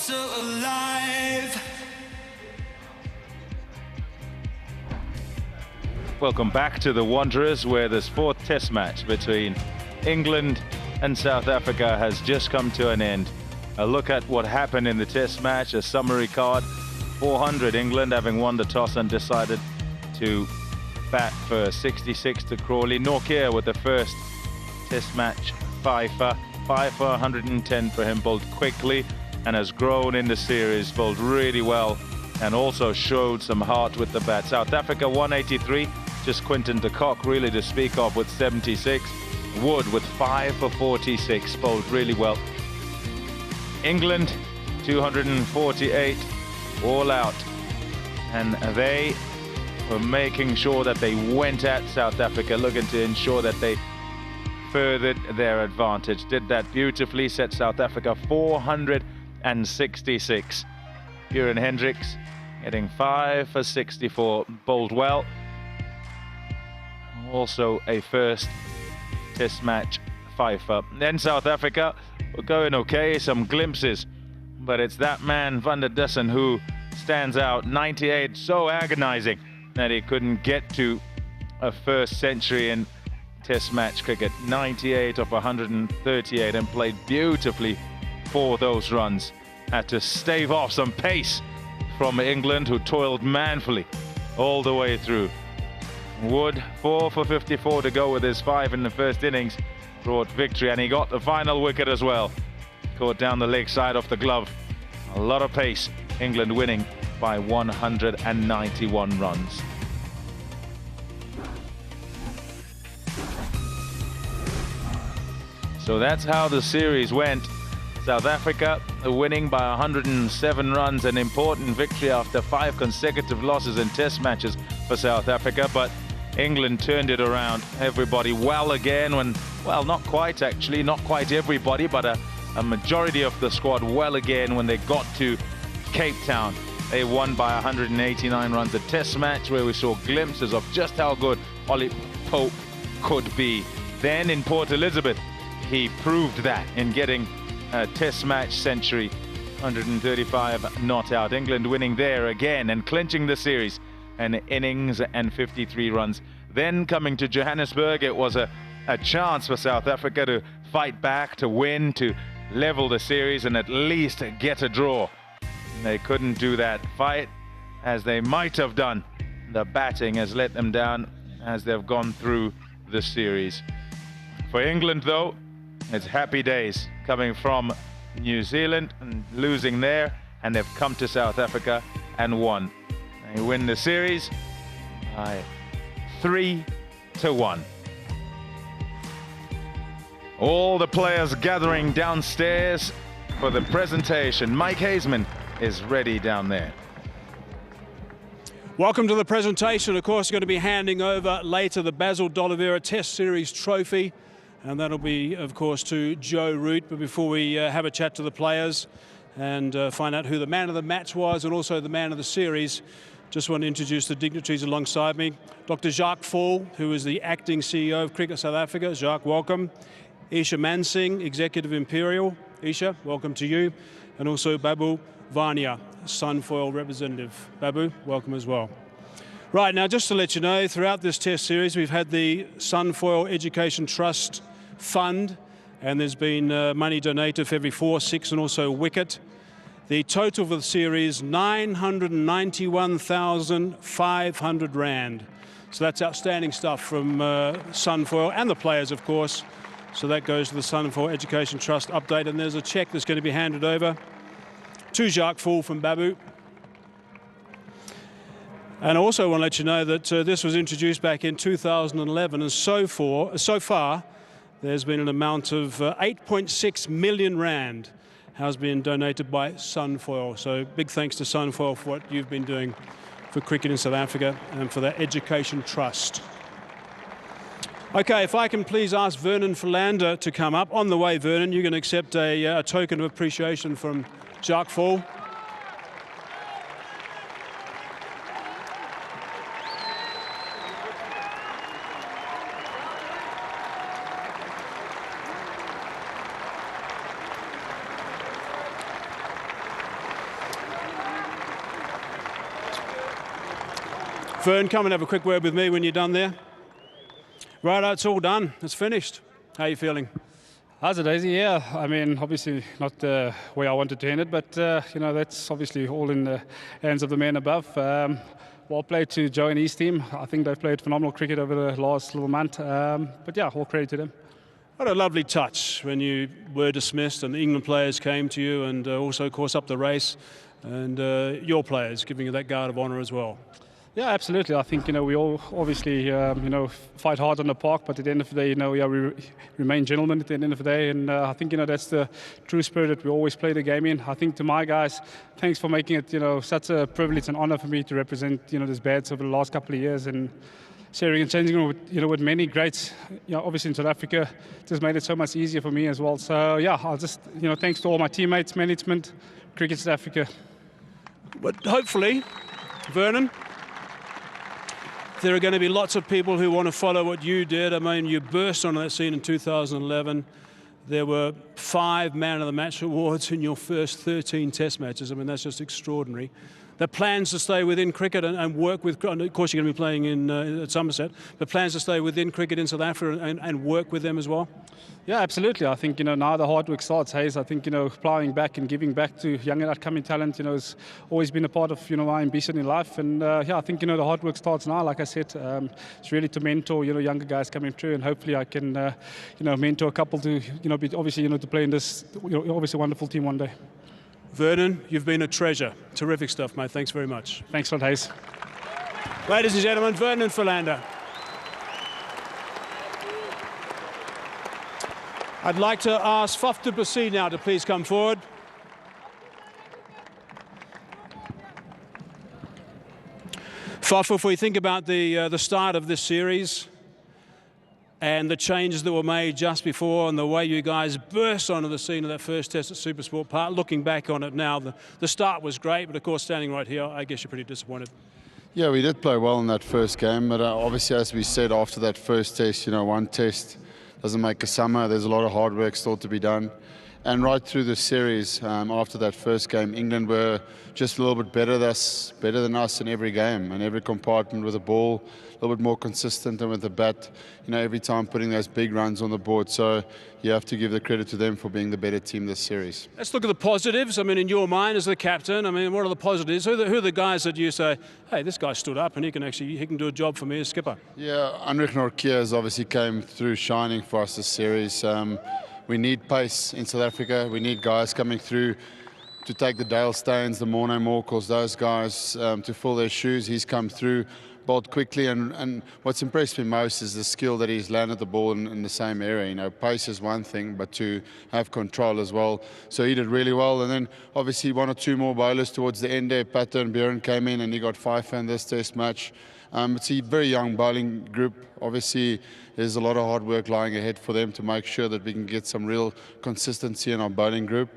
so alive. Welcome back to the Wanderers, where this fourth test match between England and South Africa has just come to an end. A look at what happened in the test match, a summary card. 400 England, having won the toss and decided to bat for 66 to Crawley. Nortje with the first test match fifer. 110 for him, bowled quickly and has grown in the series, bowled really well and also showed some heart with the bat. South Africa 183, just Quinton de Kock really to speak of with 76. Wood with 5 for 46, bowled really well. England 248, all out, and they were making sure that they went at South Africa, looking to ensure that they furthered their advantage. Did that beautifully, set South Africa 466. Kieran Hendricks hitting 5 for 64, bowled well. Also a first test match fifer. Then South Africa were going okay, some glimpses, but it's that man Van der Dussen who stands out. 98, so agonizing that he couldn't get to a first century in test match cricket. 98 of 138 and played beautifully for those runs. Had to stave off some pace from England, who toiled manfully all the way through. Wood 4 for 54 to go with his 5 in the first innings, brought victory, and he got the final wicket as well. Caught down the leg side of the glove. A lot of pace. England winning by 191 runs. So that's how the series went. South Africa winning by 107 runs, an important victory after 5 consecutive losses in test matches for South Africa, but England turned it around. Everybody well again when, well, not quite actually, not quite everybody, but a majority of the squad well again when they got to Cape Town. They won by 189 runs, a test match where we saw glimpses of just how good Ollie Pope could be. Then in Port Elizabeth, he proved that in getting a test match century, 135 not out. England winning there again and clinching the series, an innings and 53 runs. Then coming to Johannesburg, it was a chance for South Africa to fight back, to win, to level the series and at least get a draw. They couldn't do that fight as they might have done. The batting has let them down as they've gone through the series. For England though, it's happy days coming from New Zealand and losing there, and they've come to South Africa and won. They win the series by 3-1. All the players gathering downstairs for the presentation. Mike Hazeman is ready down there. Welcome to the presentation. Of course, going to be handing over later the Basil D'Oliveira Test Series trophy, and that'll be, of course, to Joe Root. But before we have a chat to the players and find out who the man of the match was and also the man of the series, just want to introduce the dignitaries alongside me. Dr. Jacques Fall, who is the acting CEO of Cricket South Africa. Jacques, welcome. Isha Mansingh, Executive Imperial. Isha, welcome to you. And also Babu Vania, Sunfoil representative. Babu, welcome as well. Right, now just to let you know, throughout this test series we've had the Sunfoil Education Trust Fund, and there's been money donated for every 4, 6 and also wicket. The total for the series, 991,500 Rand. So that's outstanding stuff from Sunfoil and the players, of course. So that goes to the Sunfoil Education Trust update, and there's a cheque that's going to be handed over to Jacques Fall from Babu. And I also want to let you know that this was introduced back in 2011, and so far there's been an amount of 8.6 million Rand has been donated by Sunfoil. So big thanks to Sunfoil for what you've been doing for cricket in South Africa and for that education trust. Okay, if I can please ask Vernon Philander to come up. On the way, Vernon, you're going to accept a token of appreciation from Jacques Fall. Vern, come and have a quick word with me when you're done there. Right, it's all done. It's finished. How are you feeling? How's it, Daisy? Yeah, I mean, obviously not the way I wanted to end it, but, you know, that's obviously all in the hands of the men above. Well played to Joe and his team. I think they've played phenomenal cricket over the last little month. But, yeah, all credit to them. What a lovely touch when you were dismissed and the England players came to you and also, of course, up the race and your players giving you that guard of honour as well. Yeah, absolutely. I think, you know, we all obviously, you know, fight hard on the park, but at the end of the day, you know, we remain gentlemen at the end of the day. And I think, you know, that's the true spirit that we always play the game in. I think to my guys, thanks for making it, you know, such a privilege and honour for me to represent, you know, this Bats over the last couple of years and sharing and changing with, you know, with many greats, you know, obviously in South Africa, just made it so much easier for me as well. So, yeah, I'll just, you know, thanks to all my teammates, management, Cricket South Africa. But hopefully, Vernon, there are going to be lots of people who want to follow what you did. I mean, you burst onto that scene in 2011. There were 5 Man of the Match awards in your first 13 Test matches. I mean, that's just extraordinary. The plans to stay within cricket and work with, and of course you're going to be playing in at Somerset, but plans to stay within cricket in South Africa and work with them as well? Yeah, absolutely. I think, you know, now the hard work starts, Hayes. I think, you know, plowing back and giving back to young and upcoming talent, you know, has always been a part of, you know, my ambition in life. And, yeah, I think, you know, the hard work starts now, like I said. It's really to mentor, you know, younger guys coming through, and hopefully I can, you know, mentor a couple to, you know, be obviously, you know, to play in this, you know, obviously wonderful team one day. Vernon, you've been a treasure. Terrific stuff, mate. Thanks very much. Thanks a lot, Hayes. Ladies and gentlemen, Vernon Philander. I'd like to ask Faf du Plessis now to please come forward. Faf, if we think about the start of this series and the changes that were made just before and the way you guys burst onto the scene of that first test at SuperSport Park, looking back on it now, the start was great, but of course standing right here, I guess you're pretty disappointed. Yeah, we did play well in that first game, but obviously, as we said after that first test, you know, one test doesn't make a summer. There's a lot of hard work still to be done. And right through the series, after that first game, England were just a little bit better than us in every game and every compartment with the ball, a little bit more consistent, and with the bat, you know, every time putting those big runs on the board. So you have to give the credit to them for being the better team this series. Let's look at the positives. I mean, in your mind as the captain, I mean, what are the positives? Who are the guys that you say, hey, this guy stood up and he can do a job for me as skipper? Yeah, Heinrich Nortje has obviously came through shining for us this series. We need pace in South Africa. We need guys coming through to take the Dale Steins, the Morne Morkels, those guys to fill their shoes. He's come through, bowled quickly, and what's impressed me most is the skill that he's landed the ball in the same area. You know, pace is one thing, but to have control as well. So he did really well. And then obviously 1 or 2 more bowlers towards the end there. Pato and Bjorn came in and he got 5 in this test match. It's a very young bowling group. Obviously, there's a lot of hard work lying ahead for them to make sure that we can get some real consistency in our bowling group.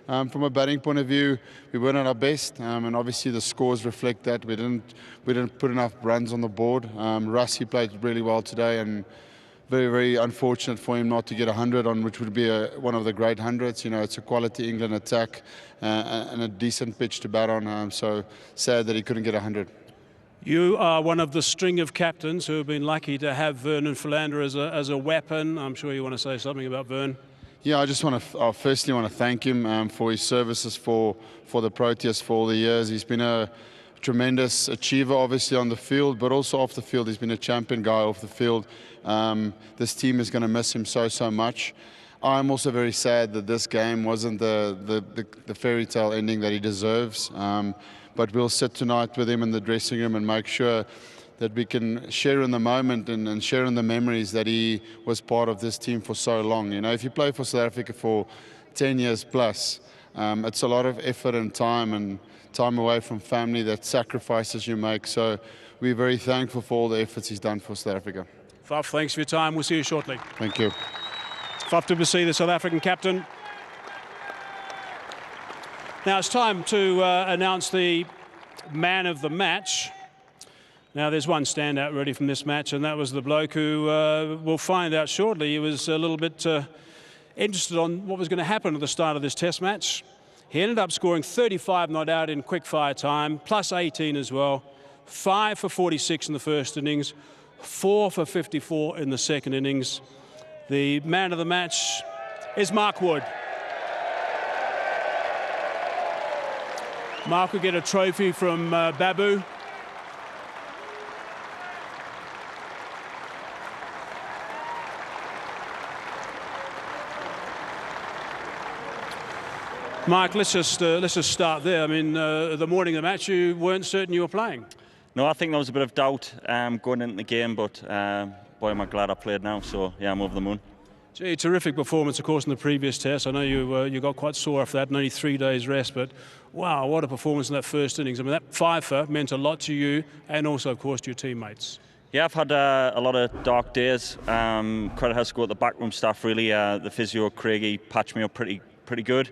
From a batting point of view, we weren't at our best, and obviously the scores reflect that. We didn't put enough runs on the board. Russ, he played really well today, and very, very unfortunate for him not to get 100 on, which would be one of the great hundreds. You know, it's a quality England attack and a decent pitch to bat on. So sad that he couldn't get 100. You are one of the string of captains who have been lucky to have Vernon Philander as a weapon. I'm sure you want to say something about Vern. Yeah, I just want to firstly want to thank him for his services for the Proteas for all the years. He's been a tremendous achiever, obviously on the field, but also off the field. He's been a champion guy off the field. This team is going to miss him so much. I'm also very sad that this game wasn't the fairy tale ending that he deserves. But we'll sit tonight with him in the dressing room and make sure that we can share in the moment and share in the memories that he was part of this team for so long. You know, if you play for South Africa for 10 years plus, it's a lot of effort and time away from family, that sacrifices you make. So we're very thankful for all the efforts he's done for South Africa. Faf, thanks for your time. We'll see you shortly. Thank you. Faf du Plessis, the South African captain. Now it's time to announce the man of the match. Now there's one standout really from this match, and that was the bloke who we'll find out shortly. He was a little bit interested on what was going to happen at the start of this test match. He ended up scoring 35 not out in quick fire time, plus 18 as well. 5 for 46 in the first innings, 4 for 54 in the second innings. The man of the match is Mark Wood. Mark will get a trophy from Babu. Mark, let's just start there. I mean, the morning of the match, you weren't certain you were playing. No, I think there was a bit of doubt going into the game, but boy, am I glad I played now. So yeah, I'm over the moon. Gee, terrific performance, of course, in the previous test. I know you got quite sore after that, and only 3 days rest, but wow, what a performance in that first innings. I mean, that fifer meant a lot to you and also, of course, to your teammates. Yeah, I've had a lot of dark days. Credit has to go to the backroom staff, really. The physio, Craigie, patched me up pretty good.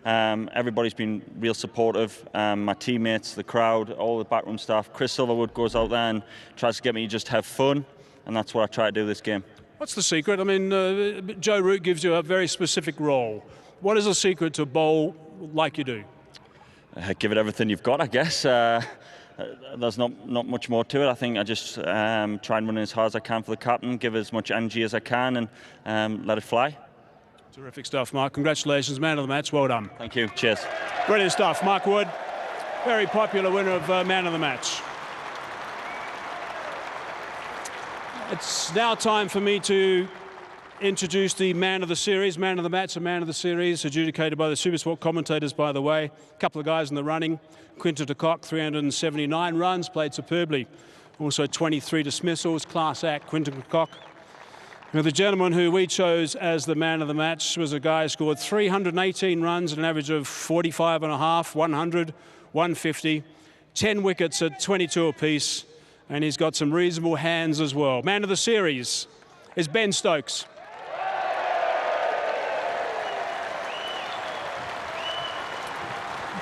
Everybody's been real supportive. My teammates, the crowd, all the backroom staff. Chris Silverwood goes out there and tries to get me to just have fun, and that's what I try to do this game. What's the secret? I mean, Joe Root gives you a very specific role. What is the secret to bowl like you do? Give it everything you've got, I guess. There's not much more to it. I think I just try and run as hard as I can for the captain, give as much energy as I can, and let it fly. Terrific stuff, Mark. Congratulations, man of the match. Well done. Thank you. Cheers. Brilliant stuff. Mark Wood, very popular winner of man of the match. It's now time for me to introduce the man of the series, man of the match and man of the series, adjudicated by the SuperSport commentators, by the way. A couple of guys in the running. Quinton de Kock, 379 runs, played superbly. Also 23 dismissals, class act, Quinton de Kock. Now, the gentleman who we chose as the man of the match was a guy who scored 318 runs at an average of 45.5, 100, 150, 10 wickets at 22 apiece, and he's got some reasonable hands as well. Man of the series is Ben Stokes.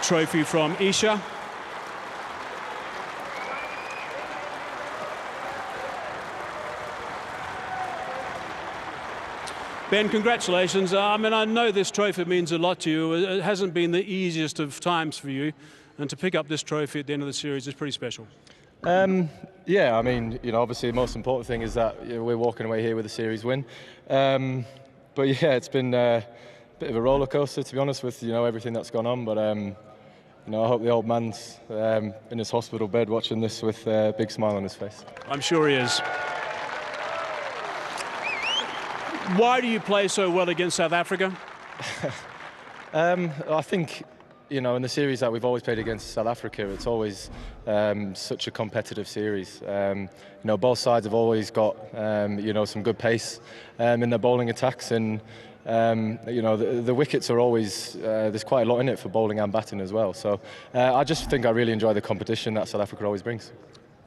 Trophy from Isha. Ben, congratulations. I mean, I know this trophy means a lot to you. It hasn't been the easiest of times for you, and to pick up this trophy at the end of the series is pretty special. Yeah, I mean, obviously the most important thing is that we're walking away here with a series win. But yeah, it's been a bit of a roller coaster, to be honest, with everything that's gone on. But I hope the old man's in his hospital bed watching this with a big smile on his face. I'm sure he is. Why do you play so well against South Africa? I think, in the series that we've always played against South Africa, it's always such a competitive series. Both sides have always got, some good pace in their bowling attacks, and the wickets are always, there's quite a lot in it for bowling and batting as well. So I just think I really enjoy the competition that South Africa always brings.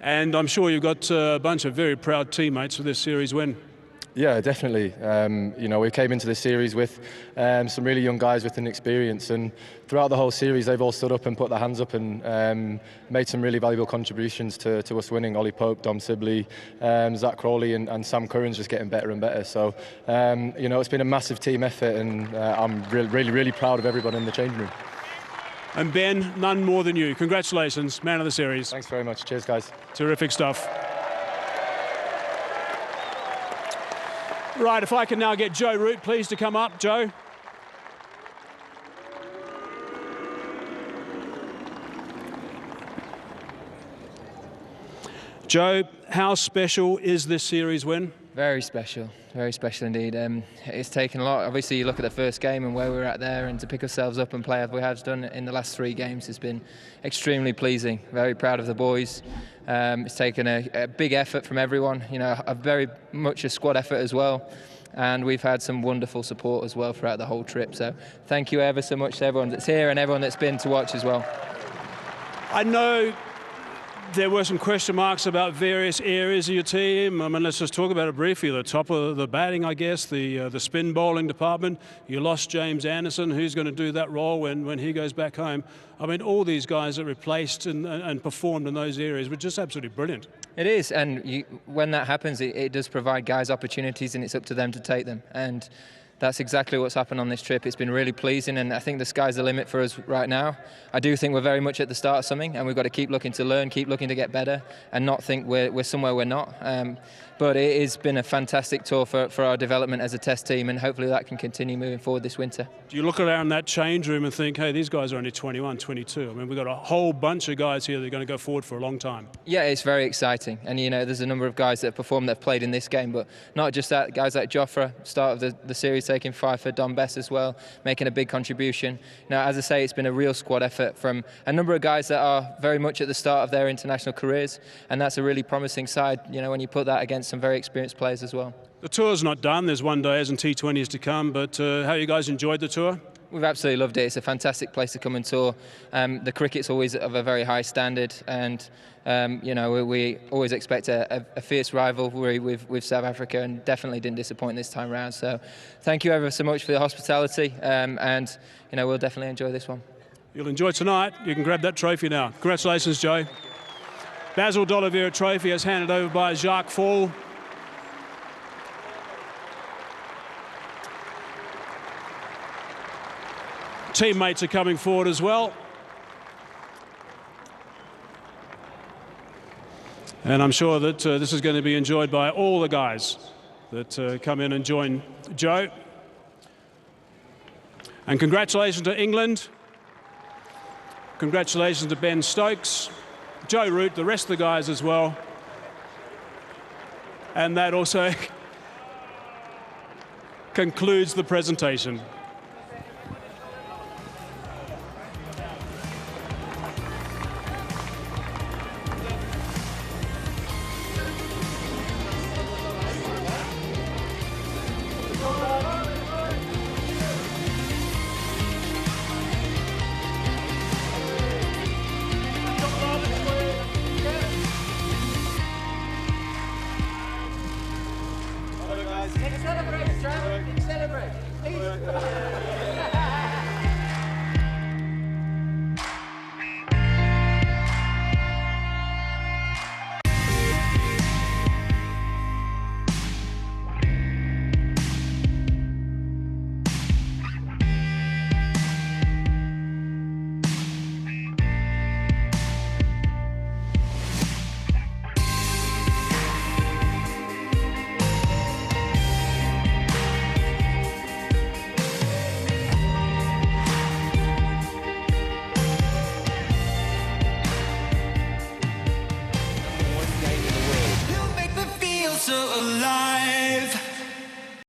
And I'm sure you've got a bunch of very proud teammates for this series win. Yeah, definitely. We came into this series with some really young guys with an experience, and throughout the whole series they've all stood up and put their hands up and made some really valuable contributions to us winning. Ollie Pope, Dom Sibley, Zach Crawley and Sam Curran's just getting better and better. So, it's been a massive team effort, and I'm really proud of everyone in the changing room. And Ben, none more than you. Congratulations, man of the series. Thanks very much. Cheers, guys. Terrific stuff. Right, if I can now get Joe Root, please, to come up. Joe. Joe, how special is this series win? Very special indeed. It's taken a lot. Obviously, you look at the first game and where we were at there, and to pick ourselves up and play as we have done in the last 3 games has been extremely pleasing. Very proud of the boys. It's taken a big effort from everyone, a very much a squad effort as well. And we've had some wonderful support as well throughout the whole trip. So thank you ever so much to everyone that's here and everyone that's been to watch as well. I know there were some question marks about various areas of your team. I mean, let's just talk about it briefly. The top of the batting, I guess, the spin bowling department. You lost James Anderson. Who's going to do that role when he goes back home? I mean, all these guys that replaced and performed in those areas were just absolutely brilliant. It is, and when that happens, it does provide guys opportunities, and it's up to them to take them. And That's exactly what's happened on this trip. It's been really pleasing, and I think the sky's the limit for us right now. I do think we're very much at the start of something, and we've got to keep looking to learn, keep looking to get better, and not think we're somewhere we're not. But it has been a fantastic tour for our development as a test team, and hopefully that can continue moving forward this winter. Do you look around that change room and think, hey, these guys are only 21, 22? I mean, we've got a whole bunch of guys here that are going to go forward for a long time. Yeah, it's very exciting. And, you know, there's a number of guys that have performed, that have played in this game, but not just that. Guys like Joffre, start of the series, taking 5 for Don Bess as well, making a big contribution. Now, as I say, it's been a real squad effort from a number of guys that are very much at the start of their international careers, and that's a really promising side, you know, when you put that against some very experienced players as well. The tour's not done. There's one days and T20s to come, but how you guys enjoyed the tour? We've absolutely loved it. It's a fantastic place to come and tour. The cricket's always of a very high standard, and you know, we always expect a fierce rivalry with South Africa, and definitely didn't disappoint this time round. So thank you ever so much for the hospitality, and you know, we'll definitely enjoy this one. You'll enjoy tonight. You can grab that trophy now. Congratulations, Joe. Basil D'Oliveira trophy is handed over by Jacques Fall. Teammates are coming forward as well. And I'm sure that this is going to be enjoyed by all the guys that come in and join Joe. And congratulations to England. Congratulations to Ben Stokes, Joe Root, the rest of the guys as well. And that also concludes the presentation. Celebrate, Celebrate.